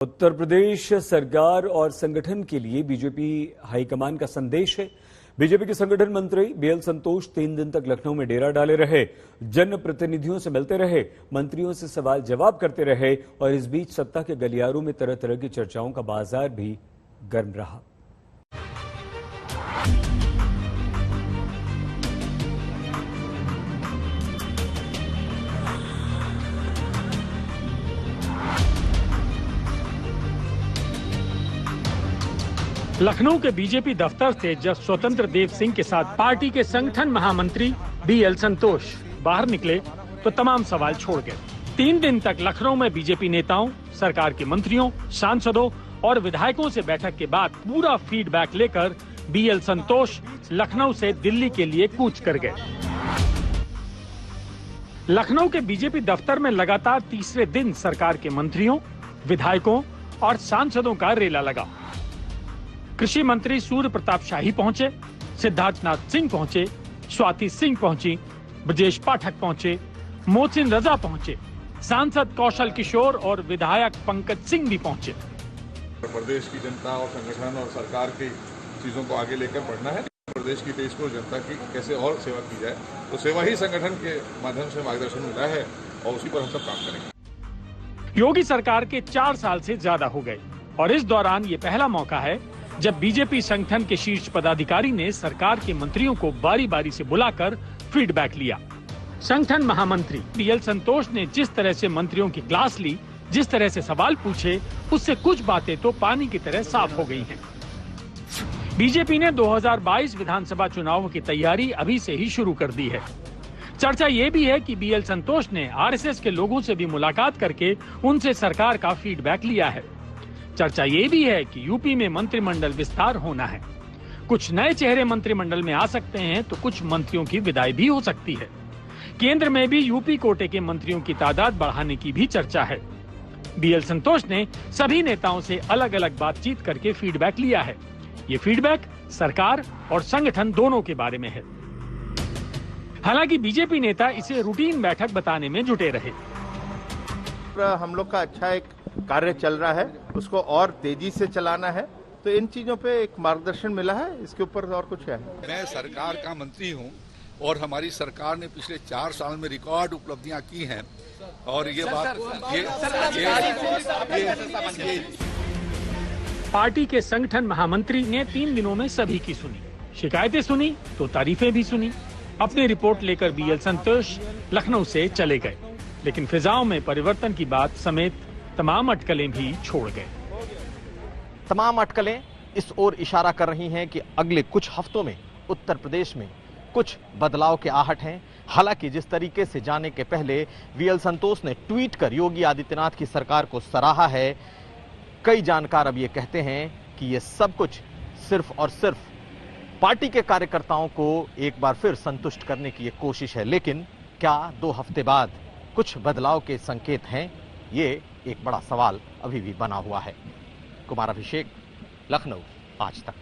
उत्तर प्रदेश सरकार और संगठन के लिए बीजेपी हाईकमान का संदेश है। बीजेपी के संगठन मंत्री बीएल संतोष 3 दिन तक लखनऊ में डेरा डाले रहे, जनप्रतिनिधियों से मिलते रहे, मंत्रियों से सवाल जवाब करते रहे और इस बीच सत्ता के गलियारों में तरह तरह की चर्चाओं का बाजार भी गर्म रहा। लखनऊ के बीजेपी दफ्तर से जब स्वतंत्र देव सिंह के साथ पार्टी के संगठन महामंत्री बीएल संतोष बाहर निकले तो तमाम सवाल छोड़ गए। 3 दिन तक लखनऊ में बीजेपी नेताओं, सरकार के मंत्रियों, सांसदों और विधायकों से बैठक के बाद पूरा फीडबैक लेकर बीएल संतोष लखनऊ से दिल्ली के लिए कूच कर गए। लखनऊ के बीजेपी दफ्तर में लगातार तीसरे दिन सरकार के मंत्रियों, विधायकों और सांसदों का रेला लगा। कृषि मंत्री सूर्य प्रताप शाही पहुंचे, सिद्धार्थनाथ सिंह पहुंचे, स्वाति सिंह पहुंची, ब्रजेश पाठक पहुंचे, मोहसिन रजा पहुंचे, सांसद कौशल किशोर और विधायक पंकज सिंह भी पहुंचे। प्रदेश की जनता और संगठन और सरकार की चीजों को आगे लेकर बढ़ना है। प्रदेश की 23 करोड़ जनता की कैसे और सेवा की जाए, तो सेवा ही संगठन के माध्यम से मार्गदर्शन मिला है और उसी पर हम सब काम करेंगे। योगी सरकार के 4 साल से ज्यादा हो गए और इस दौरान ये पहला मौका है जब बीजेपी संगठन के शीर्ष पदाधिकारी ने सरकार के मंत्रियों को बारी बारी से बुलाकर फीडबैक लिया। संगठन महामंत्री बीएल संतोष ने जिस तरह से मंत्रियों की क्लास ली, जिस तरह से सवाल पूछे, उससे कुछ बातें तो पानी की तरह साफ हो गई हैं। बीजेपी ने 2022 विधानसभा चुनावों की तैयारी अभी से ही शुरू कर दी है। चर्चा ये भी है कि बीएल संतोष ने आरएसएस के लोगों से भी मुलाकात करके उनसे सरकार का फीडबैक लिया है। चर्चा ये भी है कि यूपी में मंत्रिमंडल विस्तार होना है। कुछ नए चेहरे मंत्रिमंडल में आ सकते हैं तो कुछ मंत्रियों की विदाई भी हो सकती है। केंद्र में भी यूपी कोटे के मंत्रियों की तादाद बढ़ाने की भी चर्चा है। बीएल संतोष ने सभी नेताओं से अलग अलग बातचीत करके फीडबैक लिया है। ये फीडबैक सरकार और संगठन दोनों के बारे में है। हालांकि बीजेपी नेता इसे रूटीन बैठक बताने में जुटे रहे। हम लोग का अच्छा एक कार्य चल रहा है, उसको और तेजी से चलाना है, तो इन चीजों पे एक मार्गदर्शन मिला है। इसके ऊपर और कुछ है। मैं सरकार का मंत्री हूं और हमारी सरकार ने पिछले 4 साल में रिकॉर्ड उपलब्धियां की हैं और ये बात पार्टी के संगठन महामंत्री ने 3 दिनों में सभी की सुनी, शिकायतें सुनी तो तारीफें भी सुनी। अपनी रिपोर्ट लेकर बीएल संतोष लखनऊ से चले गए, लेकिन फिजाओं में परिवर्तन की बात समेत तमाम अटकलें भी छोड़ गए। तमाम अटकलें इस ओर इशारा कर रही हैं कि अगले कुछ हफ्तों में उत्तर प्रदेश में कुछ बदलाव के आहट हैं। हालांकि जिस तरीके से जाने के पहले बीएल संतोष ने ट्वीट कर योगी आदित्यनाथ की सरकार को सराहा है, कई जानकार अब ये कहते हैं कि ये सब कुछ सिर्फ और सिर्फ पार्टी के कार्यकर्ताओं को एक बार फिर संतुष्ट करने की ये कोशिश है। लेकिन क्या 2 हफ्ते बाद कुछ बदलाव के संकेत हैं? ये एक बड़ा सवाल अभी भी बना हुआ है। कुमार अभिषेक, लखनऊ, आज तक।